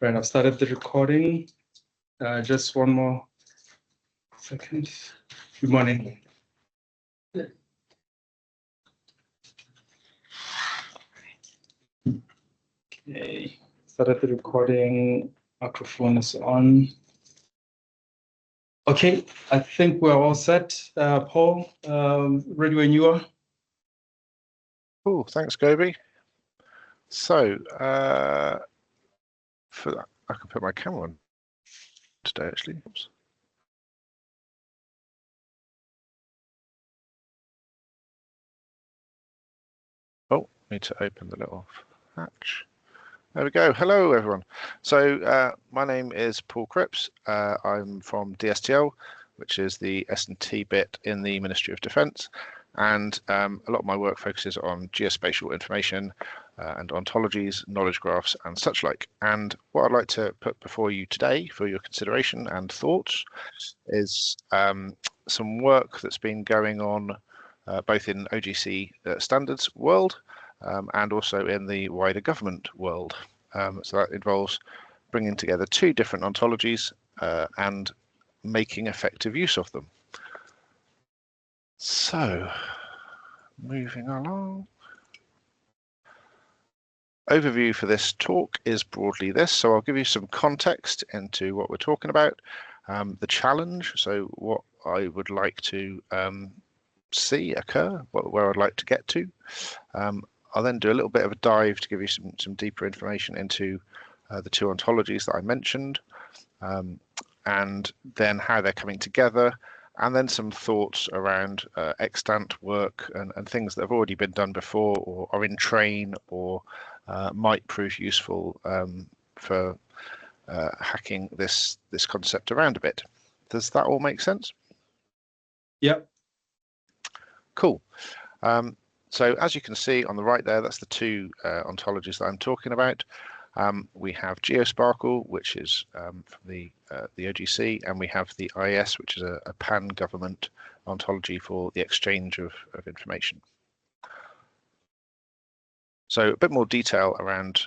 Right, I've started the recording. Just one more second. Good morning. Okay, started the recording. Microphone is on. Okay, I think we're all set. Paul, ready when you are? Cool, thanks, Gobi. So, for that, I can put my camera on today, actually. Oops. Oh, need to open the little hatch. There we go. Hello, everyone. So, my name is Paul Cripps. I'm from DSTL, which is the S&T bit in the Ministry of Defence. And a lot of my work focuses on geospatial information and ontologies, knowledge graphs, and such like. And what I'd like to put before you today for your consideration and thoughts is some work that's been going on both in OGC standards world and also in the wider government world. So that involves bringing together two different ontologies and making effective use of them. So, moving along. Overview for this talk is broadly this. So I'll give you some context into what we're talking about, the challenge, so what I would like to see occur, where I'd like to get to. I'll then do a little bit of a dive to give you some deeper information into the two ontologies that I mentioned, and then how they're coming together, and then some thoughts around extant work and things that have already been done before or are in train or might prove useful for hacking this concept around a bit. Does that all make sense? Yep. Cool. So as you can see on the right there, that's the two ontologies that I'm talking about. We have GeoSPARQL, which is from the OGC, and we have the IES, which is a pan-government ontology for the exchange of information. So a bit more detail around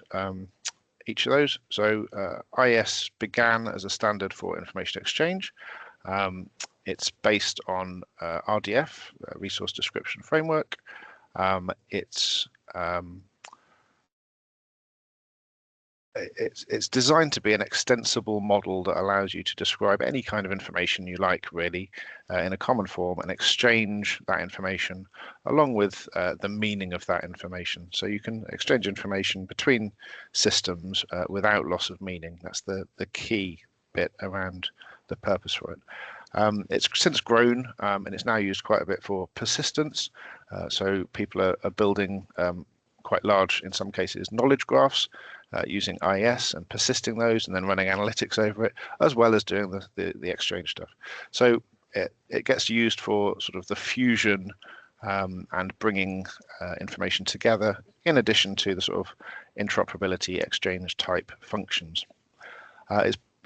each of those. So IES began as a standard for information exchange. It's based on RDF, Resource Description Framework. It's designed to be an extensible model that allows you to describe any kind of information you like, really, in a common form, and exchange that information along with the meaning of that information. So you can exchange information between systems without loss of meaning. That's the key bit around the purpose for it. It's since grown and it's now used quite a bit for persistence. So people are building quite large, in some cases, knowledge graphs using IES and persisting those and then running analytics over it, as well as doing the exchange stuff. So it gets used for sort of the fusion and bringing information together, in addition to the sort of interoperability exchange type functions.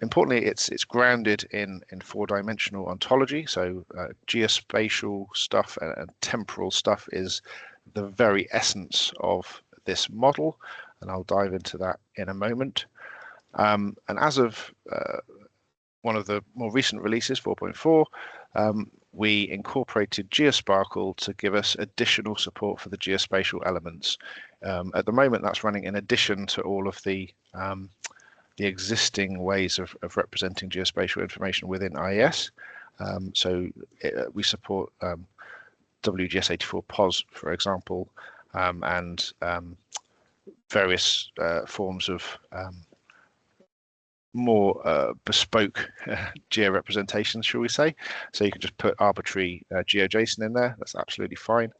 Importantly, it's grounded in four-dimensional ontology. So geospatial stuff and temporal stuff is the very essence of this model, and I'll dive into that in a moment. And as of one of the more recent releases, 4.4, we incorporated GeoSPARQL to give us additional support for the geospatial elements. At the moment, that's running in addition to all of the existing ways of representing geospatial information within IES. So we support WGS84 POS, for example, and various forms of more bespoke geo-representations, shall we say. So you can just put arbitrary GeoJSON in there. That's absolutely fine,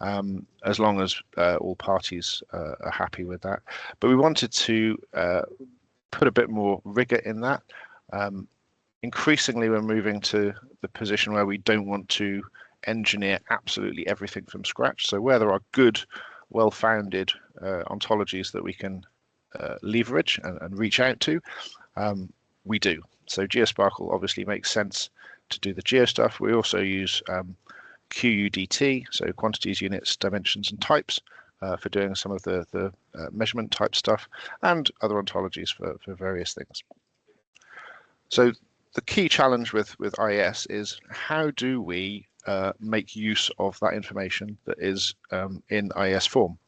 as long as all parties are happy with that. But we wanted to put a bit more rigor in that. Increasingly, we're moving to the position where we don't want to engineer absolutely everything from scratch. So where there are good, well-founded ontologies that we can leverage and reach out to, we do. So GeoSPARQL obviously makes sense to do the geo stuff. We also use QUDT, so quantities, units, dimensions, and types, for doing some of the measurement type stuff, and other ontologies for various things. So the key challenge with IES is how do we make use of that information that is in IES form.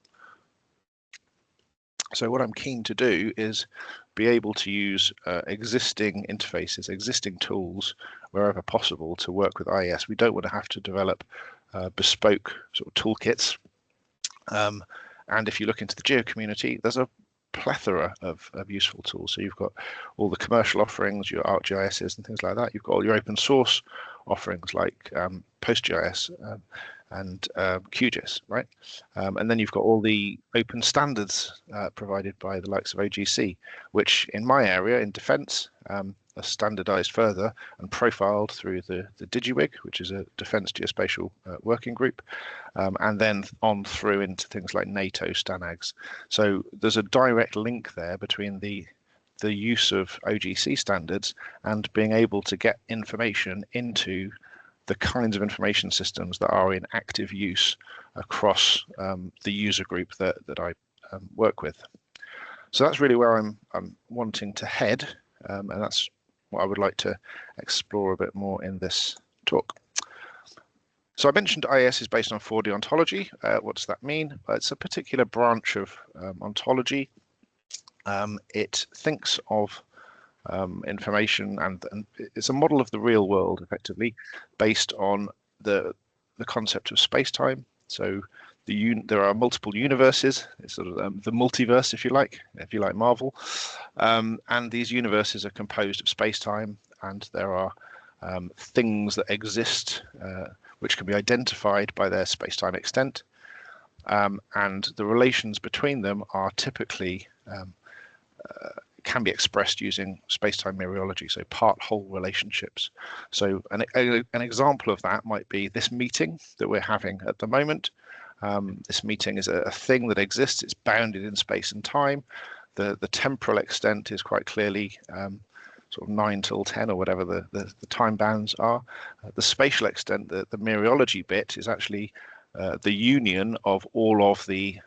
So what I'm keen to do is be able to use existing interfaces, existing tools wherever possible to work with IES. We don't want to have to develop bespoke sort of toolkits. And if you look into the geo community, there's a plethora of useful tools. So you've got all the commercial offerings, your ArcGISs and things like that. You've got all your open source offerings like PostGIS and QGIS, right? And then you've got all the open standards provided by the likes of OGC, which in my area, in defence, are standardized further and profiled through the DigiWig, which is a defence geospatial working group, and then on through into things like NATO STANAGs. So there's a direct link there between the use of OGC standards and being able to get information into the kinds of information systems that are in active use across the user group that I work with. So that's really where I'm wanting to head, and that's what I would like to explore a bit more in this talk. So I mentioned IES is based on 4D ontology. What does that mean? It's a particular branch of ontology. It thinks of information, and it's a model of the real world, effectively, based on the concept of space-time. So there are multiple universes. It's sort of the multiverse, if you like Marvel, and these universes are composed of space-time, and there are things that exist which can be identified by their space-time extent, and the relations between them are typically can be expressed using space-time mereology, so part-whole relationships. So an example of that might be this meeting that we're having at the moment. This meeting is a thing that exists. It's bounded in space and time. The temporal extent is quite clearly sort of 9 till 10 or whatever the time bands are. The spatial extent, the mereology bit, is actually the union of all of the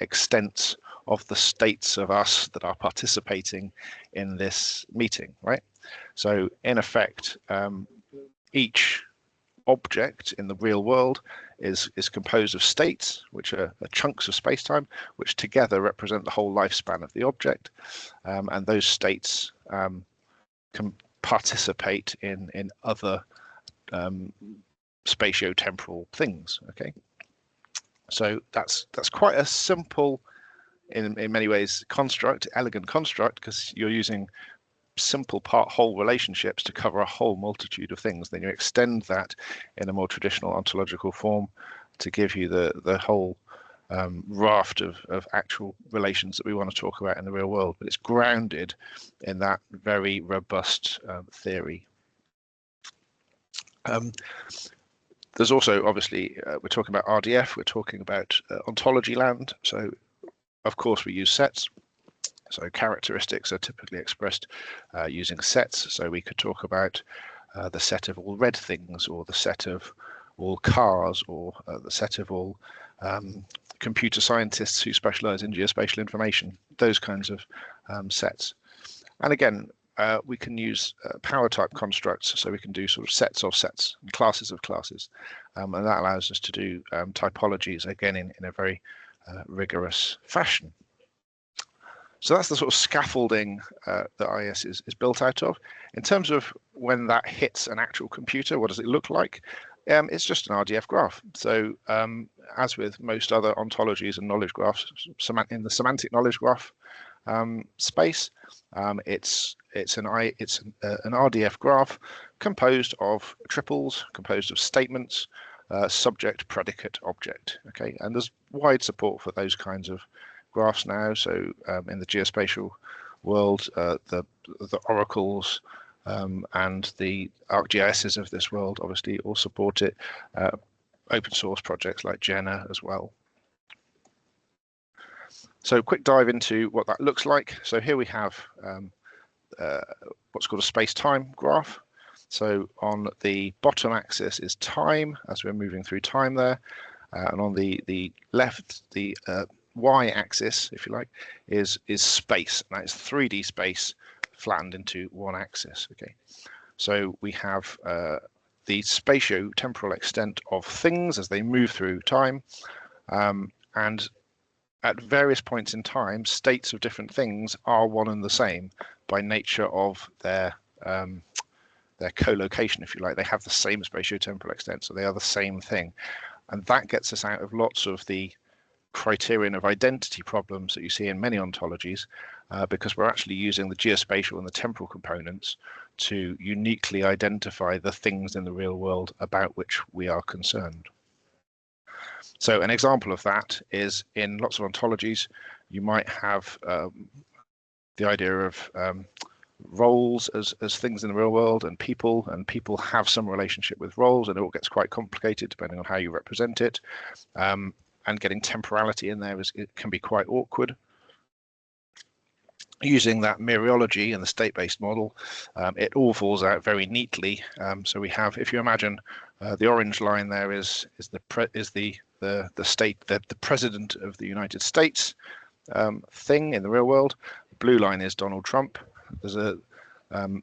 extents of the states of us that are participating in this meeting, right? So in effect, each object in the real world is composed of states, which are chunks of space-time, which together represent the whole lifespan of the object, and those states can participate in other spatio-temporal things. Okay, so that's quite a simple, in many ways, elegant construct, because you're using simple part-whole relationships to cover a whole multitude of things. Then you extend that in a more traditional ontological form to give you the whole raft of actual relations that we want to talk about in the real world. But it's grounded in that very robust theory. There's also, obviously, we're talking about RDF, we're talking about ontology land. So of course we use sets. So characteristics are typically expressed using sets. So we could talk about the set of all red things, or the set of all cars, or the set of all computer scientists who specialize in geospatial information, those kinds of sets. And again, we can use power type constructs, so we can do sort of sets of sets and classes of classes, and that allows us to do typologies, again, in a very rigorous fashion. So that's the sort of scaffolding that IES is built out of. In terms of when that hits an actual computer, what does it look like? It's just an RDF graph. So as with most other ontologies and knowledge graphs, in the semantic knowledge graph space, it's an RDF graph composed of triples, composed of statements, subject, predicate, object. Okay, and there's wide support for those kinds of graphs now. So in the geospatial world, the oracles and the ArcGISs of this world obviously all support it. Open source projects like Jenna as well. So quick dive into what that looks like. So here we have what's called a space-time graph. So on the bottom axis is time, as we're moving through time there. And on the left, the y-axis, if you like, is space. And that's 3D space flattened into one axis. Okay, so we have the spatio-temporal extent of things as they move through time, and at various points in time, states of different things are one and the same by nature of their co-location, if you like. They have the same spatio-temporal extent, so they are the same thing. And that gets us out of lots of the criterion of identity problems that you see in many ontologies, because we're actually using the geospatial and the temporal components to uniquely identify the things in the real world about which we are concerned. So an example of that is in lots of ontologies, you might have the idea of roles as things in the real world, and people have some relationship with roles, and it all gets quite complicated depending on how you represent it. And getting temporality in there it can be quite awkward. Using that mereology and the state-based model, it all falls out very neatly. So we have, if you imagine, the orange line there is the state, the president of the United States thing in the real world. The blue line is Donald Trump. There's a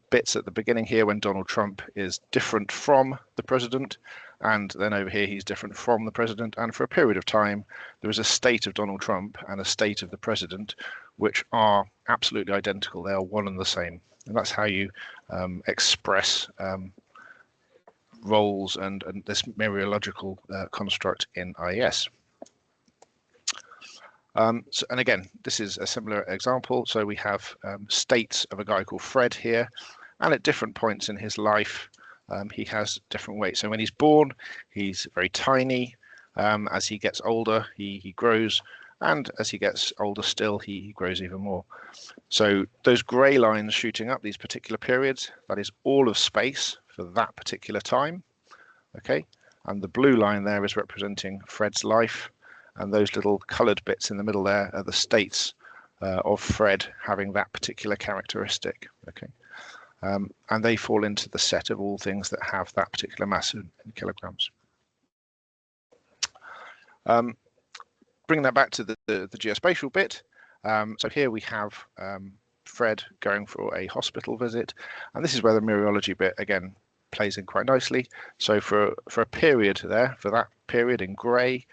bits at the beginning here when Donald Trump is different from the president, and then over here he's different from the president, and for a period of time there is a state of Donald Trump and a state of the president which are absolutely identical. They are one and the same, and that's how you express roles and this mereological construct in IES. And again, this is a similar example. So we have states of a guy called Fred here, and at different points in his life, he has different weights. So when he's born, he's very tiny. As he gets older, he grows, and as he gets older still, he grows even more. So those grey lines shooting up these particular periods, that is all of space for that particular time. Okay, and the blue line there is representing Fred's life. And those little coloured bits in the middle there are the states of Fred having that particular characteristic. Okay, and they fall into the set of all things that have that particular mass in kilograms. Bring that back to the geospatial bit. So here we have Fred going for a hospital visit, and this is where the mereology bit again plays in quite nicely. So for a period there, for that period in grey,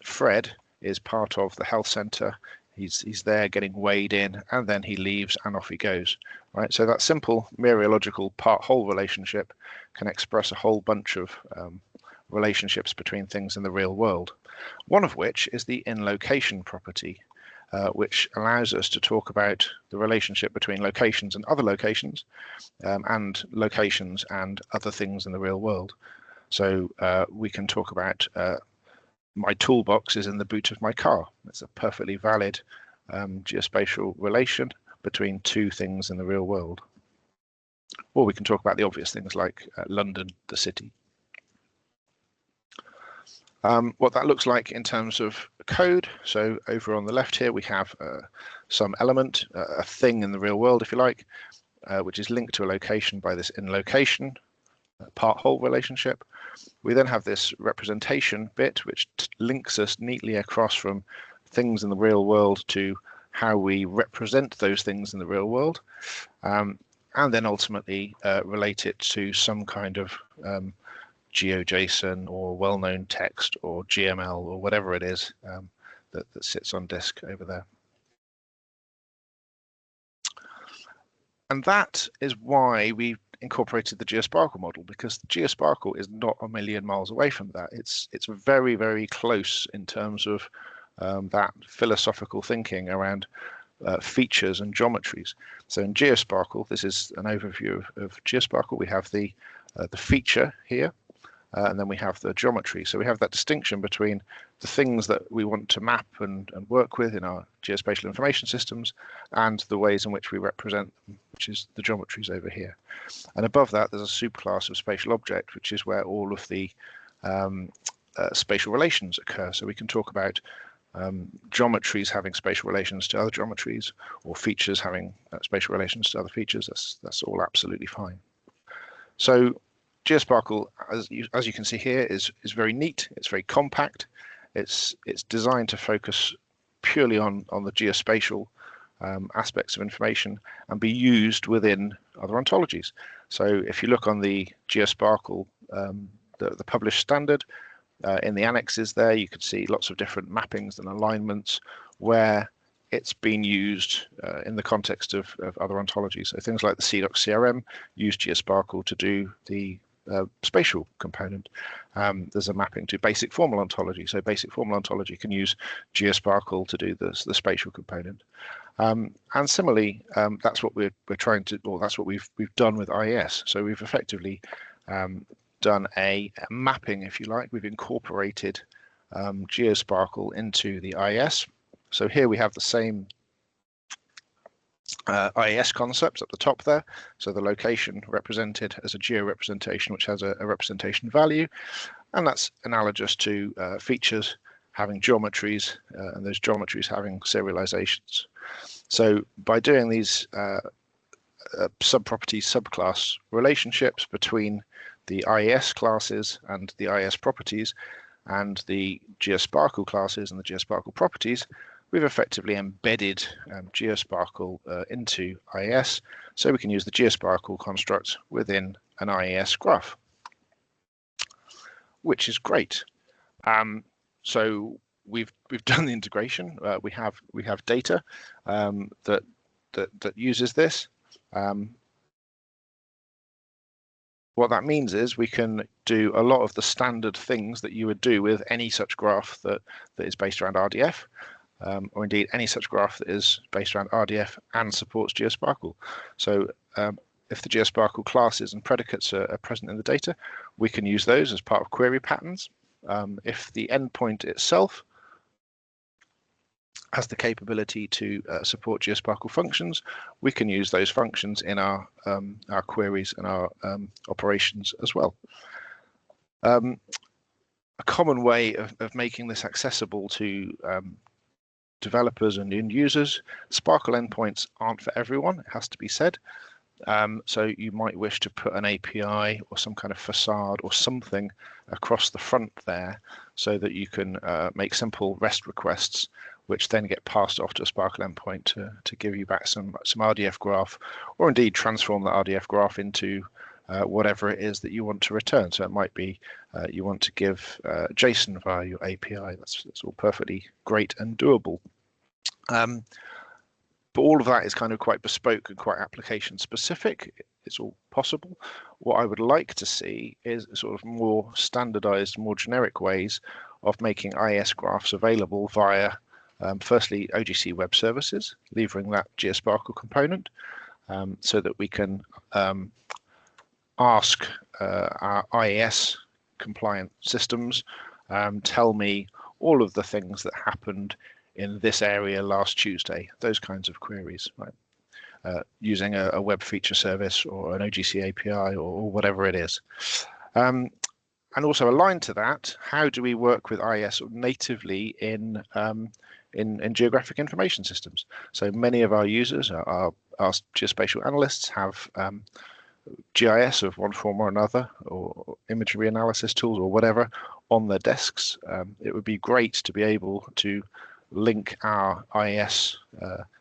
Fred is part of the health center. He's there getting weighed in, and then he leaves and off he goes. Right. So that simple mereological part-whole relationship can express a whole bunch of relationships between things in the real world. One of which is the in-location property, which allows us to talk about the relationship between locations and other locations, and locations and other things in the real world. So we can talk about my toolbox is in the boot of my car. It's a perfectly valid geospatial relation between two things in the real world. Or we can talk about the obvious things like London, the city. What that looks like in terms of code. So over on the left here, we have some element, a thing in the real world, if you like, which is linked to a location by this in-location part-whole relationship. We then have this representation bit, which links us neatly across from things in the real world to how we represent those things in the real world, and then ultimately relate it to some kind of GeoJSON or well-known text or GML or whatever it is that sits on disk over there. And that is why we incorporated the GeoSPARQL model, because GeoSPARQL is not a million miles away from that. It's very, very close in terms of that philosophical thinking around features and geometries. So in GeoSPARQL, this is an overview of GeoSPARQL. We have the feature here, and then we have the geometry. So we have that distinction between the things that we want to map and work with in our geospatial information systems and the ways in which we represent them, which is the geometries over here. And above that, there's a superclass of spatial object, which is where all of the spatial relations occur. So we can talk about geometries having spatial relations to other geometries, or features having spatial relations to other features. That's all absolutely fine. So GeoSPARQL, as you can see here, is very neat. It's very compact. It's designed to focus purely on the geospatial aspects of information and be used within other ontologies. So if you look on the GeoSPARQL, the published standard, in the annexes there, you can see lots of different mappings and alignments where it's been used in the context of other ontologies. So things like the CDOC CRM use GeoSPARQL to do the spatial component. There's a mapping to basic formal ontology. So basic formal ontology can use GeoSPARQL to do the spatial component. And similarly, that's what we're trying to, or that's what we've done with IES. So we've effectively done a mapping, if you like. We've incorporated GeoSPARQL into the IES. So here we have the same IES concepts at the top there. So the location represented as a geo representation, which has a representation value, and that's analogous to features having geometries, and those geometries having serializations. So by doing these subproperty subclass relationships between the IES classes and the IES properties and the GeoSPARQL classes and the GeoSPARQL properties, we've effectively embedded GeoSPARQL into IES, so we can use the GeoSPARQL construct within an IES graph, which is great. So we've done the integration. We have data that uses this. What that means is we can do a lot of the standard things that you would do with any such graph that is based around RDF, or indeed any such graph that is based around RDF and supports GeoSPARQL. So if the GeoSPARQL classes and predicates are present in the data, we can use those as part of query patterns. If the endpoint itself has the capability to support GeoSPARQL functions, we can use those functions in our queries and our operations as well. A common way of making this accessible to developers and end users, SPARQL endpoints aren't for everyone, it has to be said. So you might wish to put an API or some kind of facade or something across the front there so that you can make simple REST requests, which then get passed off to a SPARQL endpoint to give you back some RDF graph, or indeed transform the RDF graph into whatever it is that you want to return. So it might be you want to give JSON via your API. That's all perfectly great and doable. But all of that is kind of quite bespoke and quite application specific. It's all possible. What I would like to see is sort of more standardized, more generic ways of making IES graphs available via, firstly, OGC web services, leveraging that GeoSPARQL component, so that we can ask our IES compliant systems, tell me all of the things that happened in this area last Tuesday, those kinds of queries, right? Using a web feature service or an OGC API or whatever it is. And also aligned to that, how do we work with IES natively in geographic information systems? So many of our users, our geospatial analysts, have GIS of one form or another, or imagery analysis tools or whatever on their desks. It would be great to be able to link our IES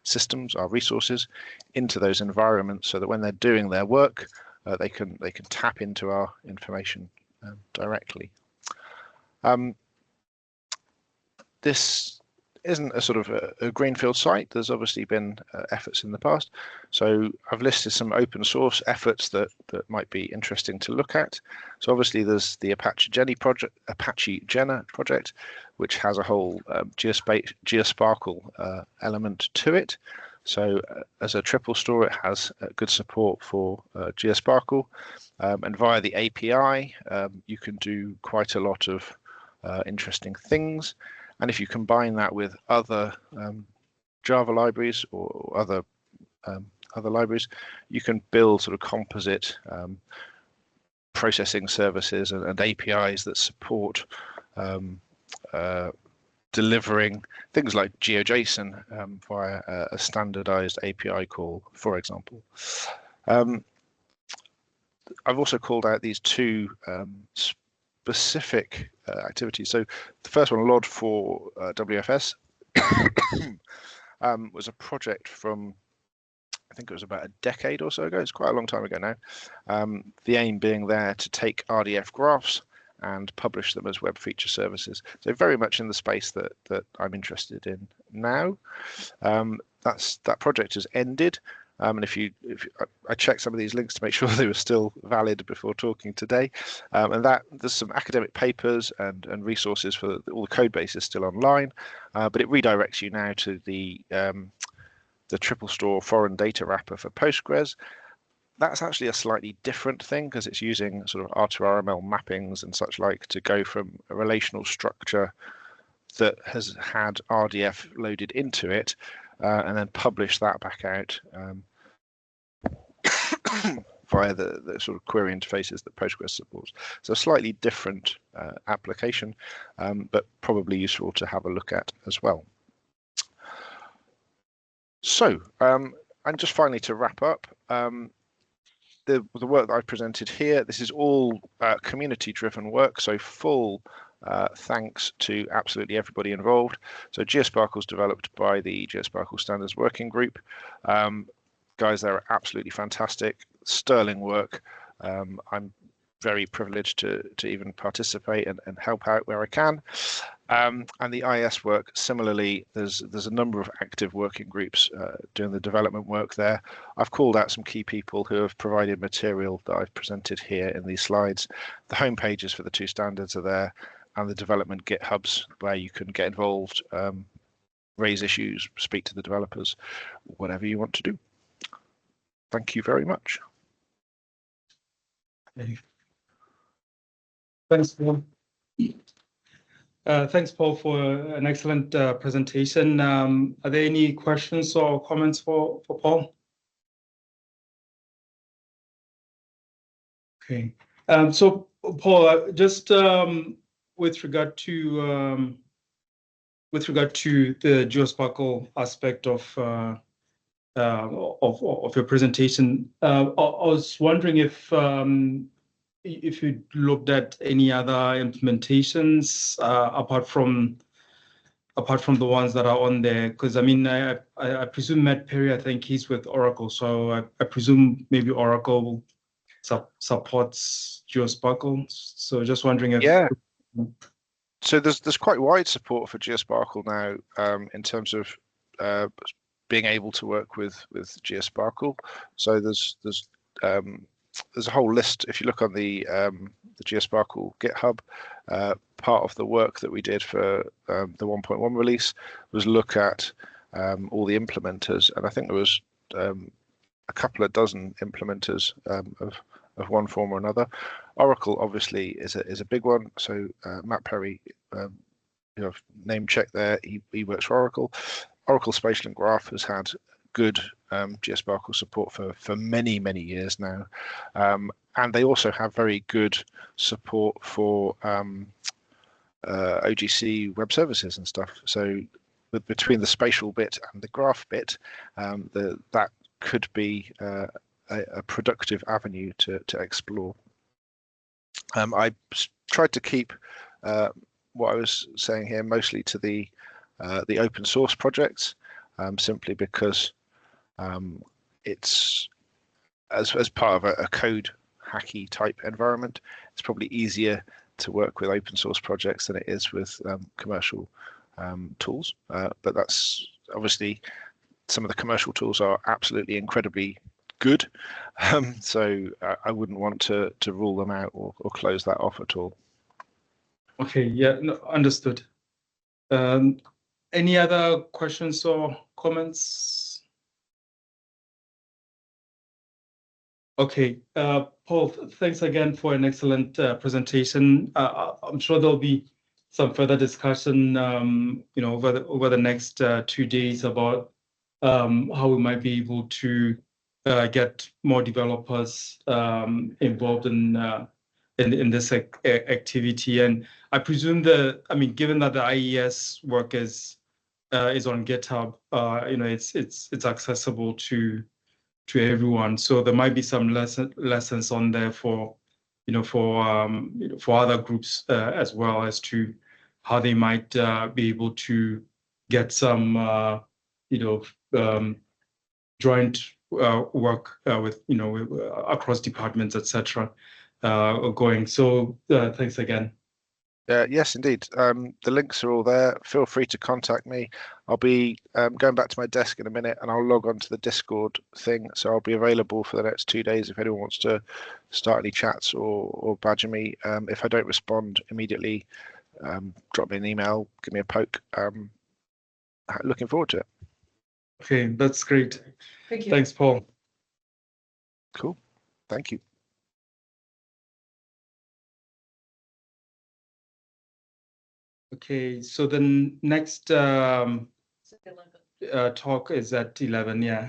systems, our resources, into those environments so that when they're doing their work, they can tap into our information directly. This isn't a sort of a greenfield site. There's obviously been efforts in the past. So I've listed some open source efforts that might be interesting to look at. So obviously there's the Apache Jenna project, which has a whole GeoSPARQL element to it. So as a triple store, it has good support for GeoSPARQL, and via the API, you can do quite a lot of interesting things. And if you combine that with other Java libraries or other libraries, you can build sort of composite processing services and APIs that support delivering things like GeoJSON via a standardized API call, for example. I've also called out these two specific activities. So the first one, LOD for WFS, was a project from, I think it was about a decade or so ago. It's quite a long time ago now. The aim being there to take RDF graphs and publish them as web feature services. So very much in the space that I'm interested in now. That project has ended. And if I checked some of these links to make sure they were still valid before talking today, and that there's some academic papers and resources for all the code base is still online, but it redirects you now to the triple store foreign data wrapper for Postgres. That's actually a slightly different thing because it's using sort of R2RML mappings and such like to go from a relational structure that has had RDF loaded into it and then publish that back out via the sort of query interfaces that Postgres supports. So a slightly different application, but probably useful to have a look at as well. So, and just finally to wrap up, the work that I've presented here, this is all community-driven work, so full thanks to absolutely everybody involved. So GeoSPARQL is developed by the GeoSPARQL Standards Working Group. Guys, they're absolutely fantastic, sterling work. I'm very privileged to even participate and help out where I can. And the IES work, similarly, there's a number of active working groups doing the development work there. I've called out some key people who have provided material that I've presented here in these slides. The home pages for the two standards are there, and the development GitHubs where you can get involved, raise issues, speak to the developers, whatever you want to do. Thank you very much. Thanks, Paul. Thanks, Paul, for an excellent presentation. Are there any questions or comments for Paul? Okay. So, Paul, just with regard to the GeoSPARQL aspect of your presentation, I was wondering if you looked at any other implementations apart from the ones that are on there, because I mean I presume Matt Perry, I think he's with Oracle, so I presume maybe Oracle supports GeoSPARQL. So just wondering if So there's quite wide support for GeoSPARQL now in terms of being able to work with GeoSPARQL. So there's a whole list. If you look on the GeoSPARQL GitHub, part of the work that we did for the 1.1 release was look at all the implementers, and I think there was a couple of dozen implementers of one form or another. Oracle obviously is a big one. So Matt Perry, name check there. He works for Oracle. Oracle Spatial and Graph has had good GeoSPARQL support for many years now, and they also have very good support for OGC web services and stuff. So between the spatial bit and the graph bit, that could be a productive avenue to explore. I tried to keep what I was saying here mostly to the open source projects, simply because it's as part of a code hacky type environment, it's probably easier to work with open source projects than it is with commercial tools. But that's obviously, some of the commercial tools are absolutely incredibly good. So I wouldn't want to rule them out or close that off at all. Okay, yeah, no, understood. Any other questions or comments? Okay, Paul, thanks again for an excellent presentation. I'm sure there'll be some further discussion, over the next 2 days about how we might be able to get more developers involved in this activity. And I presume given that the IES work is on GitHub, it's accessible to everyone. So there might be some lessons on there for, for other groups as well, as to how they might be able to get some, joint work with, across departments, etc. Going. So thanks again. Yes, indeed. The links are all there. Feel free to contact me. I'll be going back to my desk in a minute, and I'll log on to the Discord thing. So I'll be available for the next 2 days if anyone wants to start any chats or badger me. If I don't respond immediately, drop me an email, give me a poke. Looking forward to it. Okay, that's great. Thank you. Thanks, Paul. Cool. Thank you. Okay, so the next talk is at 11, yeah.